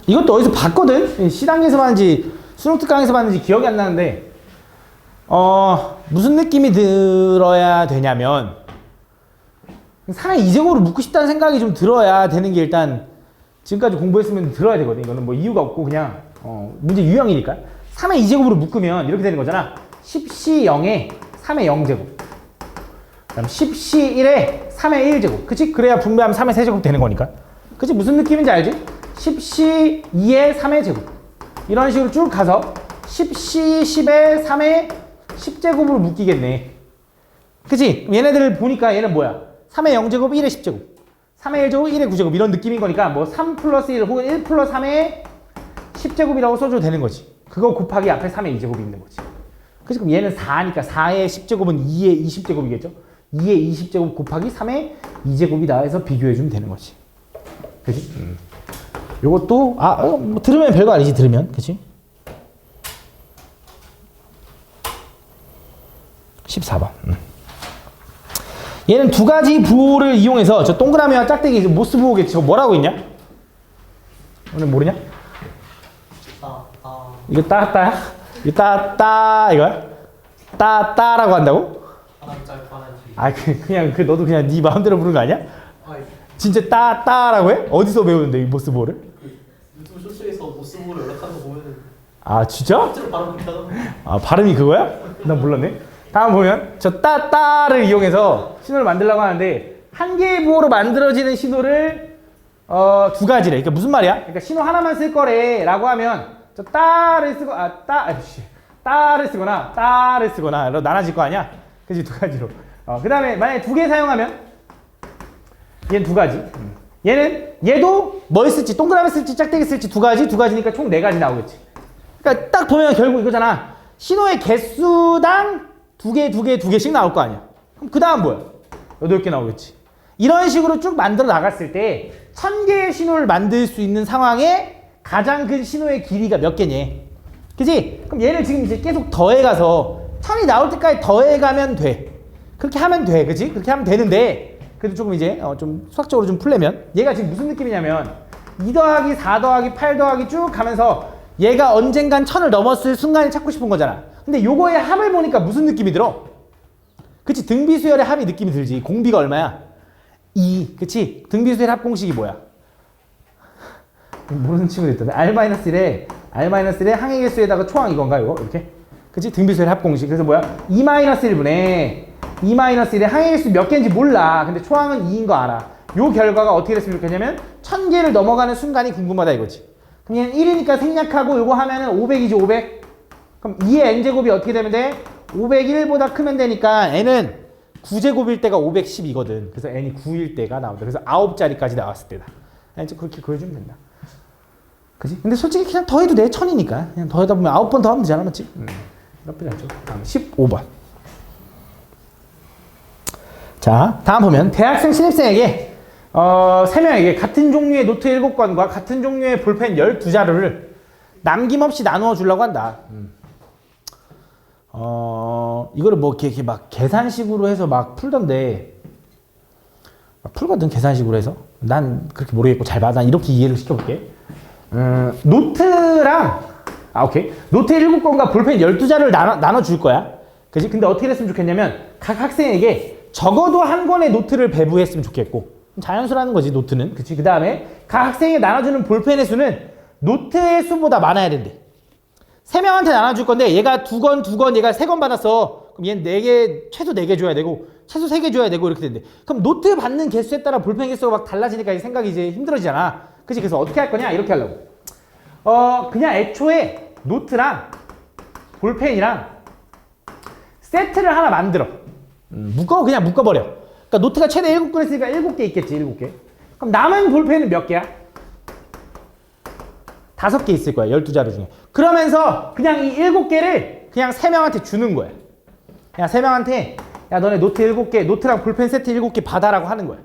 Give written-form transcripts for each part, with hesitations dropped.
이것도 어디서 봤거든? C단계에서 봤는지 수능 특강에서 봤는지 기억이 안 나는데 무슨 느낌이 들어야 되냐면 3의 2제곱으로 묶고 싶다는 생각이 좀 들어야 되는 게 일단 지금까지 공부했으면 들어야 되거든. 이거는 뭐 이유가 없고 그냥 문제 유형이니까 3의 2제곱으로 묶으면 이렇게 되는 거잖아. 10C0에 3의 0제곱 그다음 10C1에 3의 1제곱 그치? 그래야 분배하면 3의 세제곱 되는 거니까 그치? 무슨 느낌인지 알지? 10C2에 3의 제곱 이런 식으로 쭉 가서 10C10에 3의 10제곱으로 묶이겠네 그치? 얘네들을 보니까 얘는 뭐야? 3의 0제곱 1의 10제곱 3의 1제곱 1의 9제곱 이런 느낌인 거니까 뭐 3 플러스 1 혹은 1 플러스 3의 10제곱이라고 써줘도 되는 거지 그거 곱하기 앞에 3의 2제곱이 있는 거지 그치? 그럼 얘는 4니까 4의 10제곱은 2의 20제곱이겠죠? 2의 20제곱 곱하기 3의 2제곱이다 해서 비교해주면 되는 거지 그치? 요것도 뭐 들으면 별거 아니지 들으면 그치? 14번 얘는 두 가지 부호를 이용해서 저 동그라미와 짝대기 모스 부호겠지 저거 뭐라고 있냐? 오늘 모르냐? 이거 따따야? 이거 따따 이거야? 따따라고 한다고? 그냥 너도 그냥 네 마음대로 부르는 거 아니야? 진짜 따따라고 해? 어디서 배우는데 이 모스 부호를? 유튜브 쇼츠에서 모스부호를 연락하는 거 보면은 진짜? 실제로 발음 그렇게 하던데. 발음이 그거야? 난 몰랐네. 다음 보면 저 따따를 이용해서 신호를 만들려고 하는데 한 개의 부호로 만들어지는 신호를 두 가지래. 그러니까 무슨 말이야? 그러니까 신호 하나만 쓸 거래라고 하면 저 따를 쓰고 따를 쓰거나 따를 쓰거나 나눠질 거 아니야? 그지 두 가지로. 그 다음에 만약에 두 개 사용하면 얘는 두 가지. 얘도 뭘 쓸지 동그라미 쓸지 짝대기 쓸지 두 가지니까 총 네 가지 나오겠지. 그러니까 딱 보면 결국 이거잖아. 신호의 개수당 두 개씩 나올 거 아니야. 그럼 그 다음 뭐야? 8개 나오겠지. 이런 식으로 쭉 만들어 나갔을 때 1000개의 신호를 만들 수 있는 상황에 가장 큰 신호의 길이가 몇 개니? 그치? 그럼 얘를 지금 이제 계속 더해가서 1000이 나올 때까지 더해가면 돼. 그렇게 하면 돼. 그치? 그렇게 하면 되는데 그래도 조금 이제 좀 수학적으로 좀 풀려면 얘가 지금 무슨 느낌이냐면 2 더하기 4 더하기 8 더하기 쭉 가면서 얘가 언젠간 1000을 넘었을 순간을 찾고 싶은 거잖아. 근데 요거의 합을 보니까 무슨 느낌이 들어? 그치? 등비수열의 합이 느낌이 들지. 공비가 얼마야? 2. 그치? 등비수열 합 공식이 뭐야? 모르는 친구들 있던데. R-1에 R-1의 항의 개수에다가 초항 이건가 이거? 이렇게? 그치? 등비수열 합 공식. 그래서 뭐야? 2-1분의 2-1의 항의 개수 몇 개인지 몰라. 근데 초항은 2인 거 알아. 요 결과가 어떻게 됐으면 좋겠냐면 1000개를 넘어가는 순간이 궁금하다 이거지. 그럼 얘는 1이니까 생략하고 요거 하면은 500이지 500. 그럼 2의 n제곱이 어떻게 되면 돼? 501보다 크면 되니까 n은 9제곱일 때가 510이거든. 그래서 n이 9일 때가 나온다. 그래서 9자리까지 나왔을 때다. 이제 그렇게 그려주면 된다. 그치? 근데 솔직히 그냥 더해도 돼. 1000이니까. 그냥 더하다 보면 9번 더 하면 되잖아. 맞지? 나쁘지 않죠. 다음 15번. 자, 다음 보면 대학생 신입생에게 3명에게 같은 종류의 노트 7권과 같은 종류의 볼펜 12자루를 남김없이 나누어 주려고 한다. 이거를 뭐 이렇게 막 계산식으로 해서 막 풀던데 막 풀거든 계산식으로 해서. 난 그렇게 모르겠고 잘 봐. 난 이렇게 이해를 시켜볼게. 노트랑 오케이. 노트 7권과 볼펜 12자루를 나눠 줄 거야. 그치? 근데 어떻게 됐으면 좋겠냐면 각 학생에게 적어도 한 권의 노트를 배부했으면 좋겠고 자연수라는 거지 노트는. 그치? 그 다음에 각 학생이 나눠주는 볼펜의 수는 노트의 수보다 많아야 된대. 3명한테 나눠줄 건데 얘가 2권 얘가 3권 받았어. 그럼 얘는 4개 최소 4개 줘야 되고 최소 3개 줘야 되고 이렇게 된대. 그럼 노트 받는 개수에 따라 볼펜 개수가 막 달라지니까 이 생각이 이제 힘들어지잖아. 그치? 그래서 어떻게 할 거냐 이렇게 하려고. 그냥 애초에 노트랑 볼펜이랑 세트를 하나 만들어. 그냥 묶어버려. 그러니까 노트가 최대 7권 했으니까 7개 있겠지. 7개. 그럼 남은 볼펜은 몇 개야? 5개 있을 거야. 12자루 중에. 그러면서 그냥 이 7개를 그냥 3명한테 주는 거야. 그냥 3명한테 야 너네 노트 7개, 노트랑 볼펜 세트 7개 받아라고 하는 거야.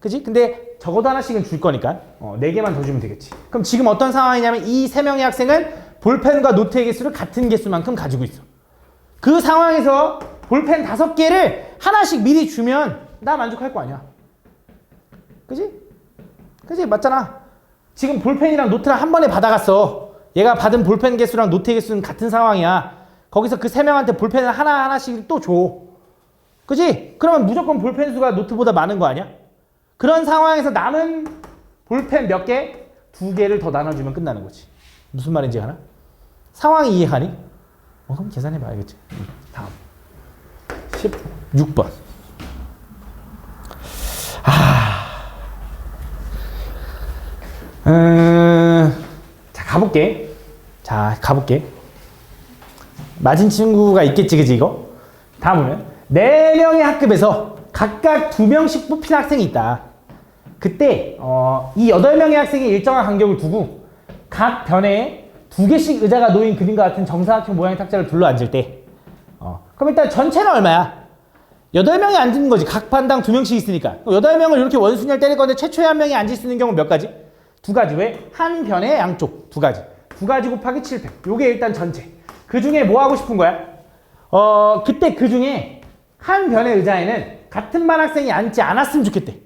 그치? 근데 적어도 하나씩은 줄 거니까 4개만 더 주면 되겠지. 그럼 지금 어떤 상황이냐면 이 3명의 학생은 볼펜과 노트의 개수를 같은 개수만큼 가지고 있어. 그 상황에서 볼펜 5개를 하나씩 미리 주면 나 만족할 거 아니야. 그지? 그지? 맞잖아. 지금 볼펜이랑 노트랑 한 번에 받아갔어. 얘가 받은 볼펜 개수랑 노트 개수는 같은 상황이야. 거기서 그 세 명한테 볼펜을 하나하나씩 또 줘. 그지? 그러면 무조건 볼펜 수가 노트보다 많은 거 아니야? 그런 상황에서 남은 볼펜 몇 개? 2개를 더 나눠주면 끝나는 거지. 무슨 말인지 알아? 상황이 이해가니? 그럼 계산해봐 알겠지? 다음 16번. 자 가볼게. 맞은 친구가 있겠지, 그지 이거? 다음은 4명의 학급에서 각각 2명씩 뽑힌 학생이 있다. 그때 이 8명의 학생이 일정한 간격을 두고 각 변에 2개씩 의자가 놓인 그림과 같은 정사각형 모양의 탁자를 둘러 앉을 때 그럼 일단 전체는 얼마야? 8명이 앉는 거지. 각 반당 2명씩 있으니까 8명을 이렇게 원순위를 때릴 건데 최초에 한 명이 앉을 수 있는 경우는 몇 가지? 2가지. 왜? 한 변의 양쪽 2가지. 2가지 곱하기 7팩. 요게 일단 전체. 그 중에 뭐 하고 싶은 거야? 그때 그 중에 한 변의 의자에는 같은 반 학생이 앉지 않았으면 좋겠대.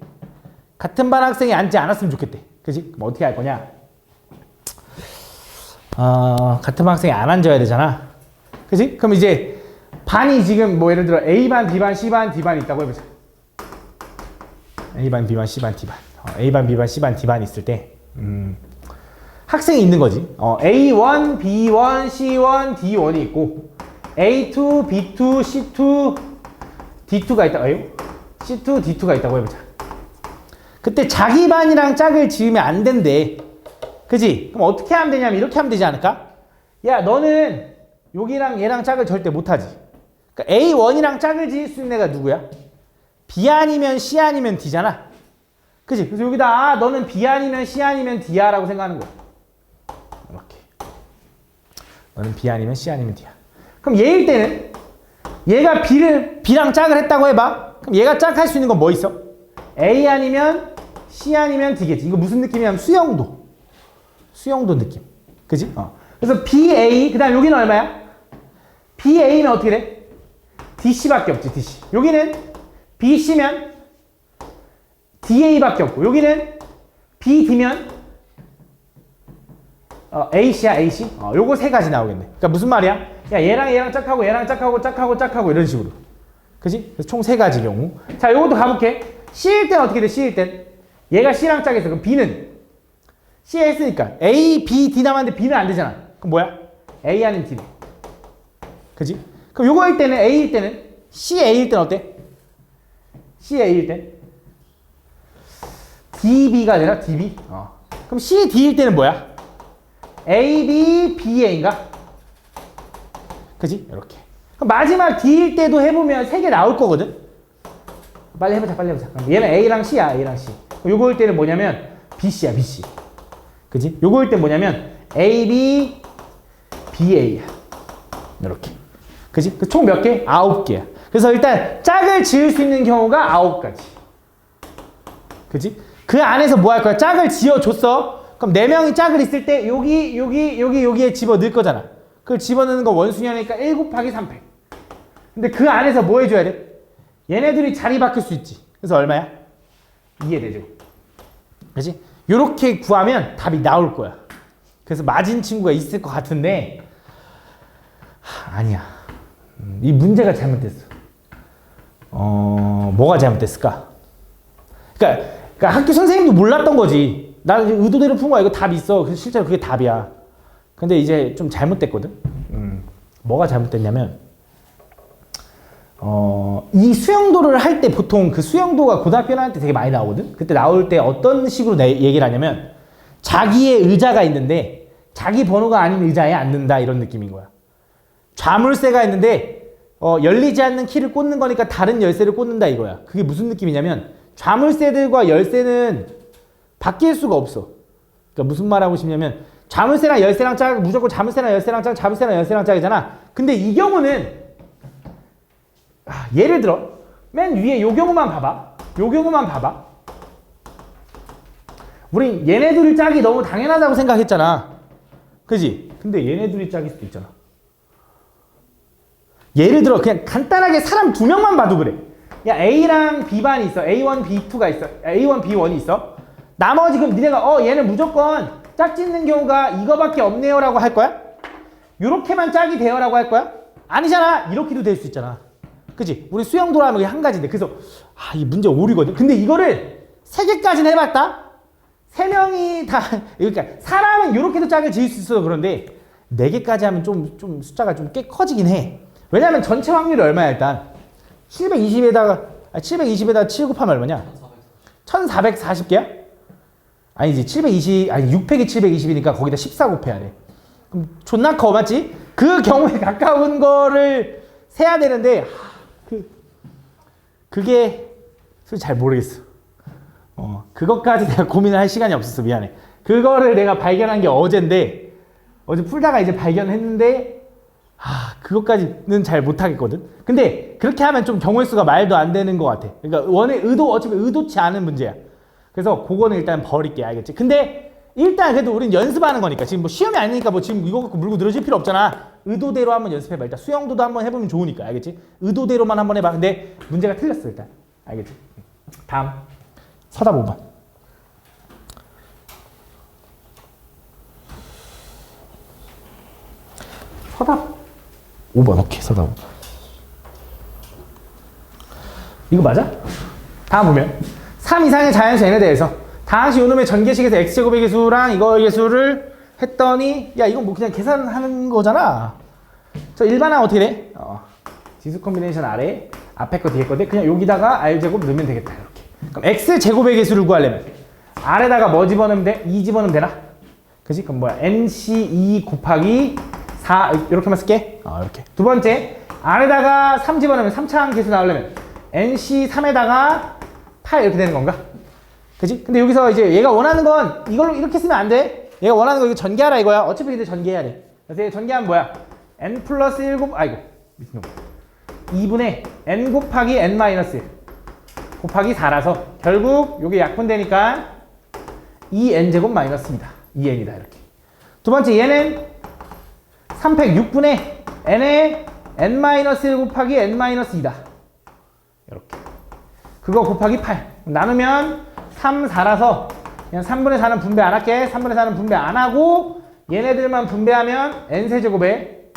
같은 반 학생이 앉지 않았으면 좋겠대. 그지? 그럼 어떻게 할 거냐? 같은 반 학생이 안 앉아야 되잖아. 그지? 그럼 이제 반이 지금 뭐 예를 들어 A반, B반, C반, D반이 있다고 해보자. A반, B반, C반, D반. A반, B반, C반, D반이 있을 때 학생이 있는 거지. A1, B1, C1, D1이 있고 A2, B2, C2, D2가 있다. C2, D2가 있다고 해보자. 그때 자기 반이랑 짝을 지으면 안 된대. 그지? 그럼 어떻게 하면 되냐면 이렇게 하면 되지 않을까? 야, 너는 여기랑 얘랑 짝을 절대 못하지. 그러니까 A1이랑 짝을 지을 수 있는 애가 누구야? B 아니면 C 아니면 D잖아. 그지? 그래서 여기다 너는 B 아니면 C 아니면 D야 라고 생각하는 거야. 이렇게. 너는 B 아니면 C 아니면 D야. 그럼 얘일 때는 얘가 B랑 짝을 했다고 해봐. 그럼 얘가 짝할 수 있는 건 뭐 있어? A 아니면 C 아니면 D겠지. 이거 무슨 느낌이냐면 수영도 느낌. 그지? 그래서 BA, 그 다음 여기는 얼마야? BA면 어떻게 돼? DC밖에 없지, DC. 여기는 BC면 DA밖에 없고, 여기는 BD면 AC야, AC. 요거 세 가지 나오겠네. 그러니까 무슨 말이야? 야, 얘랑 짝하고, 얘랑 짝하고, 이런 식으로. 그지? 그래서 총 세 가지 경우. 자, 요것도 가볼게. C일 땐 어떻게 돼, C일 땐? 얘가 C랑 짝했어. 그럼 B는 C에 했으니까 A, B, D 남았는데 B는 안 되잖아. 그럼 뭐야? A 아니면 D네. 그지? 그럼 요거일 때는 A일 때는 CA일 때는 어때? CA일 때 DB가 되나? DB? 그럼 CD일 때는 뭐야? AB, BA인가? 그지? 이렇게. 그럼 마지막 D일 때도 해보면 3개 나올 거거든? 빨리 해보자. 그럼 얘는 A랑 C야, A랑 C. 요거일 때는 뭐냐면 BC야, BC. 그지? 요거일 때 뭐냐면 AB, BA야. 이렇게. 그지? 총 몇 개? 9개야. 그래서 일단 짝을 지을 수 있는 경우가 9가지. 그지? 그 안에서 뭐 할 거야? 짝을 지어줬어. 그럼 4명이 짝을 있을 때 여기에 집어 넣을 거잖아. 그걸 집어 넣는 거 원순위 하니까 1 곱하기 3팩. 근데 그 안에서 뭐 해줘야 돼? 얘네들이 자리 바뀔 수 있지. 그래서 얼마야? 2의 대제곱. 그지? 요렇게 구하면 답이 나올 거야. 그래서 맞은 친구가 있을 것 같은데 아니야. 이 문제가 잘못됐어. 뭐가 잘못됐을까? 그러니까 학교 선생님도 몰랐던 거지. 나는 의도대로 푼 거야. 이거 답 있어. 그래서 실제로 그게 답이야. 근데 이제 좀 잘못됐거든. 뭐가 잘못됐냐면 이 수영도를 할 때 보통 그 수영도가 고등학교 할 때 되게 많이 나오거든. 그때 나올 때 어떤 식으로 얘기를 하냐면 자기의 의자가 있는데 자기 번호가 아닌 의자에 앉는다 이런 느낌인 거야. 자물쇠가 있는데 열리지 않는 키를 꽂는 거니까 다른 열쇠를 꽂는다 이거야. 그게 무슨 느낌이냐면 자물쇠들과 열쇠는 바뀔 수가 없어. 그러니까 무슨 말 하고 싶냐면 자물쇠랑 열쇠랑 짝 무조건 자물쇠랑 열쇠랑 짝이잖아. 근데 이 경우는 예를 들어 맨 위에 요 경우만 봐봐. 우린 얘네들이 짝이 너무 당연하다고 생각했잖아. 그지? 근데 얘네들이 짝일 수도 있잖아. 예를 들어 그냥 간단하게 사람 2명만 봐도 그래. 야, A랑 B반이 있어. A1, B2가 있어. A1, B1이 있어. 나머지 그럼 니네가 얘는 무조건 짝짓는 경우가 이거밖에 없네요 라고 할 거야? 요렇게만 짝이 돼요 라고 할 거야? 아니잖아. 이렇게도 될 수 있잖아. 그치? 우리 수영도라 하면 한 가지인데. 그래서 이 문제 오류거든. 근데 이거를 3개까지는 해봤다. 3명이 다 그러니까 사람은 이렇게도 짝을 지을 수 있어서 그런데 4개까지 하면 좀 숫자가 좀 꽤 커지긴 해. 왜냐면 전체 확률이 얼마야 일단 720에다가 7 곱하면 얼마냐? 1440개야? 아니지 600이 720이니까 거기다 14 곱해야 돼. 그럼 존나 커 맞지? 그 경우에 가까운 거를 세야 되는데 그게 솔직히 잘 모르겠어. 그것까지 내가 고민을 할 시간이 없었어. 미안해. 그거를 내가 발견한 게 어젠데 어제 풀다가 이제 발견했는데 그것까지는 잘 못하겠거든. 근데 그렇게 하면 좀 경우의 수가 말도 안 되는 것 같아. 그러니까 어차피 의도치 않은 문제야. 그래서 그거는 일단 버릴게. 알겠지? 근데 일단 그래도 우린 연습하는 거니까 지금 뭐 시험이 아니니까 뭐 지금 이거 갖고 물고 늘어질 필요 없잖아. 의도대로 한번 연습해봐. 일단 수영도도 한번 해보면 좋으니까. 알겠지? 의도대로만 한번 해봐. 근데 문제가 틀렸어 일단. 알겠지? 다음 서답 5번. 서답 5번. 오케이. 서답 5번. 이거 맞아? 다음 보면 3 이상의 자연수 n에 대해서 다항식 요놈의 전개식에서 x제곱의 개수랑 이거의 개수를 했더니 야 이건 뭐 그냥 계산하는 거잖아. 저 일반항 어떻게 돼? 지수 콤비네이션 아래 앞에 거 뒤에 거인데 그냥 여기다가 r제곱 넣으면 되겠다. 이렇게. 그럼 x제곱의 개수를 구하려면 아래다가 뭐 집어넣으면 돼? 2 집어넣으면 되나? 그치? 그럼 뭐야? nc2 곱하기 4 이렇게만 쓸게. 이렇게. 두 번째 아래다가 3 집어넣으면 3차항 개수 나오려면 nc3에다가 8 이렇게 되는 건가? 그치? 근데 여기서 이제 얘가 원하는 건 이걸로 이렇게 쓰면 안 돼. 얘가 원하는 거 이거 전개하라 이거야. 어차피 근데 전개해야 돼. 그래서 얘 전개하면 뭐야? n 플러스 1 미친놈. 2분의 n 곱하기 n 마이너스 1 곱하기 4라서 결국 요게 약분되니까 2n제곱 마이너스입니다. 2n이다 이렇게. 두 번째 얘는 306분의 n에 n 마이너스 1 곱하기 n 마이너스 2다. 이렇게. 그거 곱하기 8 나누면 3, 4라서 그냥 3분의 4는 분배 안 할게. 3분의 4는 분배 안 하고 얘네들만 분배하면 n세제곱에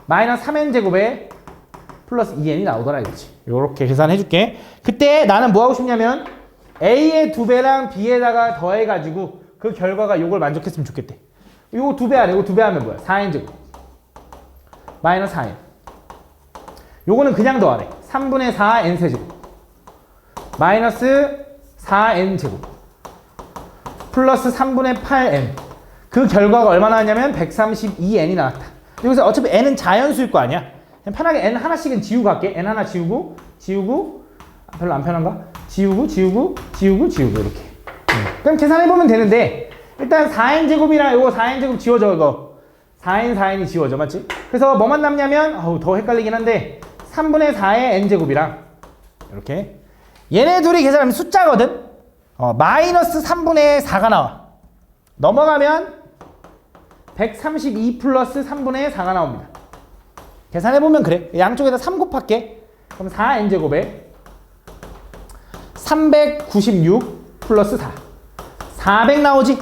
마이너스 3n제곱에 플러스 2n이 나오더라 이거지. 요렇게 계산해 줄게. 그때 나는 뭐 하고 싶냐면 a의 2배랑 b에다가 더해가지고 그 결과가 요걸 만족했으면 좋겠대. 요거 2배 하래. 요거 2배 하면 뭐야? 4n제곱 마이너스 4n. 요거는 그냥 더하래. 3분의 4 n세제곱 마이너스 4n제곱 플러스 3분의 8n. 그 결과가 얼마나 나왔냐면 132n이 나왔다. 여기서 어차피 n은 자연수일 거 아니야. 그냥 편하게 n 하나씩은 지우고 갈게. n 하나 지우고 별로 안 편한가? 지우고 이렇게. 그럼 계산해보면 되는데 일단 4n제곱이랑 요거 4n제곱 지워져. 이거 4n이 지워져. 맞지? 그래서 뭐만 남냐면 더 헷갈리긴 한데 3분의 4의 n제곱이랑 이렇게 얘네 둘이 계산하면 숫자거든? 마이너스 3분의 4가 나와. 넘어가면 132 플러스 3분의 4가 나옵니다. 계산해보면 그래. 양쪽에다 3 곱할게. 그럼 4n제곱에 396 플러스 4 400 나오지?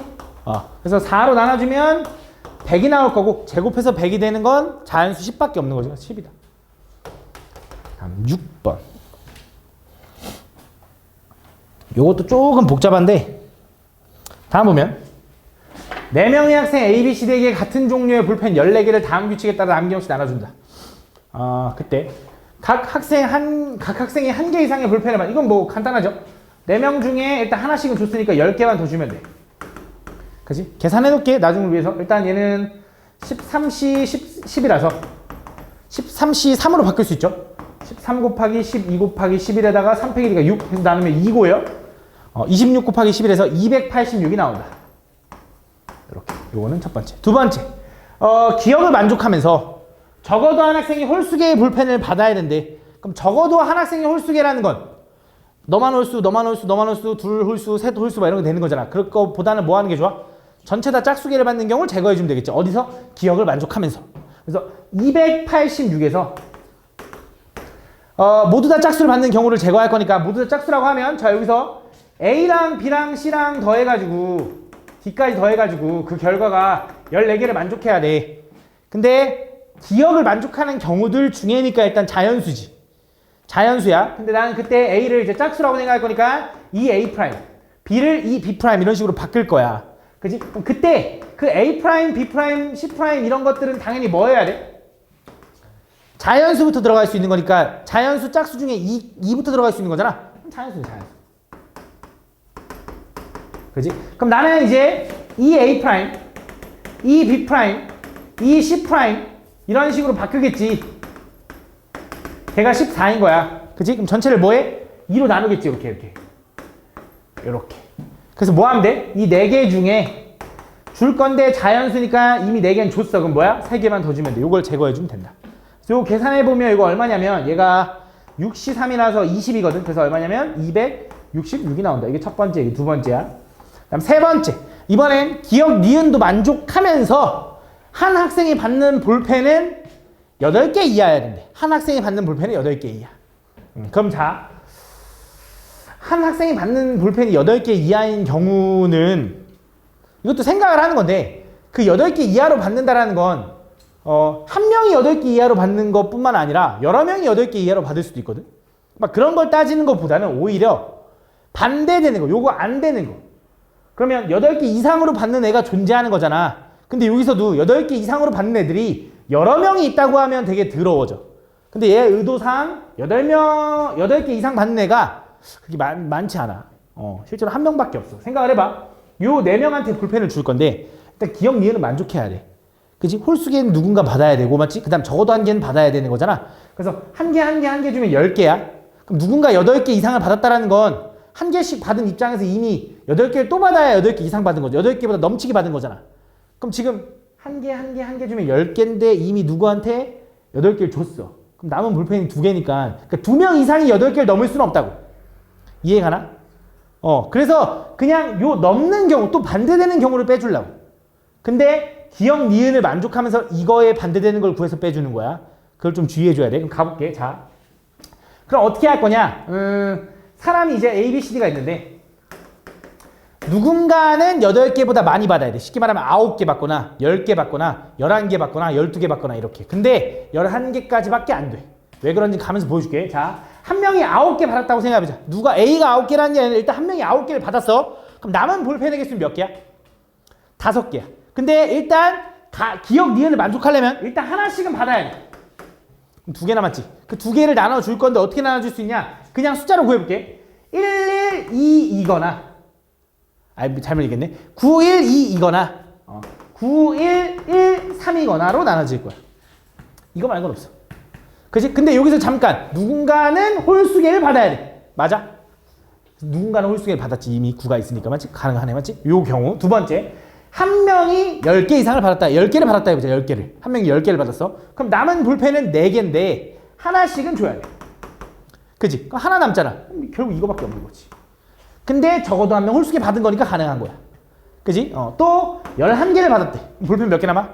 그래서 4로 나눠주면 100이 나올 거고 제곱해서 100이 되는 건 자연수 10밖에 없는 거죠. 10이다. 다음 6번. 요것도 조금 복잡한데 다음 보면 4명의 학생 A, B, C, D에게 같은 종류의 볼펜 14개를 다음 규칙에 따라 남김없이 나눠준다. 그때 각 학생이 한 개 이상의 볼펜을 이건 뭐 간단하죠. 4명 중에 일단 하나씩은 줬으니까 10개만 더 주면 돼. 그치? 계산해 놓을게. 나중을 위해서. 일단 얘는 13C 10이라서 13C 3으로 바뀔 수 있죠. 13 곱하기 12 곱하기 11에다가 3 빼기니까 6 해서 나누면 2고요. 26 곱하기 11에서 286이 나온다. 이렇게. 요거는 첫 번째. 두 번째. 기억을 만족하면서 적어도 한 학생이 홀수개의 볼펜을 받아야 된대. 그럼 적어도 한 학생이 홀수개라는 건 너만 홀수, 둘 홀수, 셋 홀수 막 이런 게 되는 거잖아. 그럴 거보다는 뭐 하는 게 좋아? 전체 다 짝수개를 받는 경우를 제거해 주면 되겠죠. 어디서? 기억을 만족하면서. 그래서 286에서 모두 다 짝수를 받는 경우를 제거할 거니까 모두 다 짝수라고 하면 자 여기서 A랑 B랑 C랑 더해가지고 D까지 더해가지고 그 결과가 14개를 만족해야 돼. 근데 기억을 만족하는 경우들 중에니까 일단 자연수지. 자연수야. 근데 나는 그때 A를 이제 짝수라고 생각할 거니까 이 A 프라임, B를 이 B 프라임 이런 식으로 바뀔 거야. 그지? 그럼 그때 그 A 프라임, B 프라임, C 프라임 이런 것들은 당연히 뭐 해야 돼? 자연수부터 들어갈 수 있는 거니까 자연수 짝수 중에 2부터 들어갈 수 있는 거잖아. 그럼 자연수는 자연수. 그지? 그럼 나는 이제 이 A 프라임, 이 B 프라임, 이 C 프라임 이런 식으로 바꾸겠지. 걔가 14인 거야. 그치? 그럼 전체를 뭐해? 2로 나누겠지. 이렇게. 그래서 뭐 하면 돼? 이 4개 중에 줄 건데 자연수니까 이미 4개는 줬어. 그럼 뭐야? 3개만 더 주면 돼. 요걸 제거해주면 된다. 그래서 요거 계산해보면 이거 얼마냐면 얘가 63이라서 20이거든. 그래서 얼마냐면 266이 나온다. 이게 첫 번째, 이게 두 번째야. 그다음 세 번째. 이번엔 기억 니은도 만족하면서 한 학생이 받는 볼펜은 8개 이하여야 된대. 한 학생이 받는 볼펜은 8개 이하. 그럼 자, 한 학생이 받는 볼펜이 8개 이하인 경우는 이것도 생각을 하는 건데 그 8개 이하로 받는다라는 건 한 명이 8개 이하로 받는 것뿐만 아니라 여러 명이 8개 이하로 받을 수도 있거든. 막 그런 걸 따지는 것보다는 오히려 반대되는 거, 요거 안 되는 거. 그러면 8개 이상으로 받는 애가 존재하는 거잖아. 근데 여기서도 8개 이상으로 받는 애들이 여러 명이 있다고 하면 되게 더러워져. 근데 얘 의도상 8개 이상 받는 애가 그렇게 많지 않아. 실제로 한 명밖에 없어. 생각을 해봐. 요 4명한테 볼펜을 줄 건데 일단 기억 니은을 만족해야 돼. 그치? 홀수계는 누군가 받아야 되고, 맞지? 그 다음 적어도 한 개는 받아야 되는 거잖아. 그래서 한 개 주면 10개야. 그럼 누군가 8개 이상을 받았다라는 건 한 개씩 받은 입장에서 이미 8개를 또 받아야 8개 이상 받은 거죠. 8개보다 넘치게 받은 거잖아. 그럼 지금 한 개 주면 10개인데 이미 누구한테 8개를 줬어. 그럼 남은 볼펜이 2개니까. 그러니까 2명 이상이 8개를 넘을 수는 없다고. 이해가나? 그래서 그냥 요 넘는 경우, 또 반대되는 경우를 빼주려고. 근데 기억 니은을 만족하면서 이거에 반대되는 걸 구해서 빼주는 거야. 그걸 좀 주의해줘야 돼. 그럼 가볼게. 자, 그럼 어떻게 할 거냐? 사람이 이제 A, B, C, D가 있는데 누군가는 8개보다 많이 받아야 돼. 쉽게 말하면 9개 받거나 10개 받거나 11개 받거나 12개 받거나 이렇게. 근데 11개까지밖에 안 돼. 왜 그런지 가면서 보여줄게. 자, 한 명이 9개 받았다고 생각해보자. 누가 A가 9개라는 게 아니라 일단 한 명이 9개를 받았어. 그럼 남은 볼펜의 개수는 몇 개야? 5개야. 근데 일단 기억 니은을 만족하려면 일단 하나씩은 받아야 돼. 그럼 2개 남았지. 그 2개를 나눠줄 건데 어떻게 나눠줄 수 있냐? 그냥 숫자로 구해볼게. 112이거나 잘못 얘기했네. 912이거나 9113이거나로 나눠질 거야. 이거 말고는 없어. 그치? 근데 여기서 잠깐 누군가는 홀수계를 받아야 돼. 맞아? 누군가는 홀수계를 받았지. 이미 9가 있으니까. 맞지? 가능하네. 맞지? 요 경우 두 번째, 한 명이 10개 이상을 받았다. 10개를 받았다 해보자. 10개를. 한 명이 10개를 받았어. 그럼 남은 볼펜은 4개인데 하나씩은 줘야 돼. 그치? 그럼 하나 남잖아. 결국 이거밖에 없는 거지. 근데 적어도 한 명 홀수계 받은 거니까 가능한 거야. 그치? 또 11개를 받았대. 볼펜 몇 개 남아?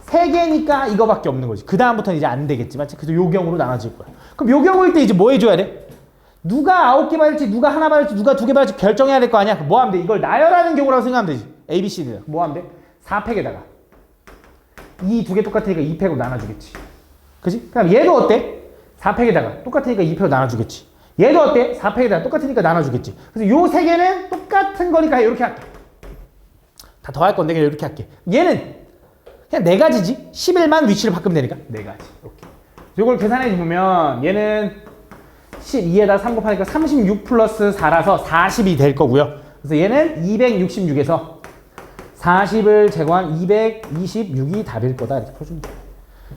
3개니까 이거밖에 없는 거지. 그 다음부터는 이제 안 되겠지. 맞지? 그래서 요 경우로 나눠질 거야. 그럼 요 경우일 때 이제 뭐 해줘야 돼? 누가 9개 받을지, 누가 하나 받을지, 누가 2개 받을지 결정해야 될 거 아니야? 그럼 뭐 하면 돼? 이걸 나열하는 경우라고 생각하면 되지. A, B, C, D는. 뭐 하면 돼? 4팩에다가 이 2개 똑같으니까 2팩으로 나눠주겠지. 그치? 그럼 얘도 어때? 4팩에다가 똑같으니까 2팩으로 나눠주겠지. 얘도 어때? 4팩에다가 똑같으니까 나눠주겠지. 그래서 요 3개는 똑같은 거니까 이렇게 할게. 다 더할 건데 그냥 이렇게 할게. 얘는 그냥 4가지지. 11만 위치를 바꾸면 되니까 4가지. 이렇게. 이걸 계산해 보면 얘는 12에다 3 곱하니까 36 플러스 4라서 40이 될 거고요. 그래서 얘는 266에서 40을 제거한 226이 답일 거다. 이렇게 풀어주면 돼요.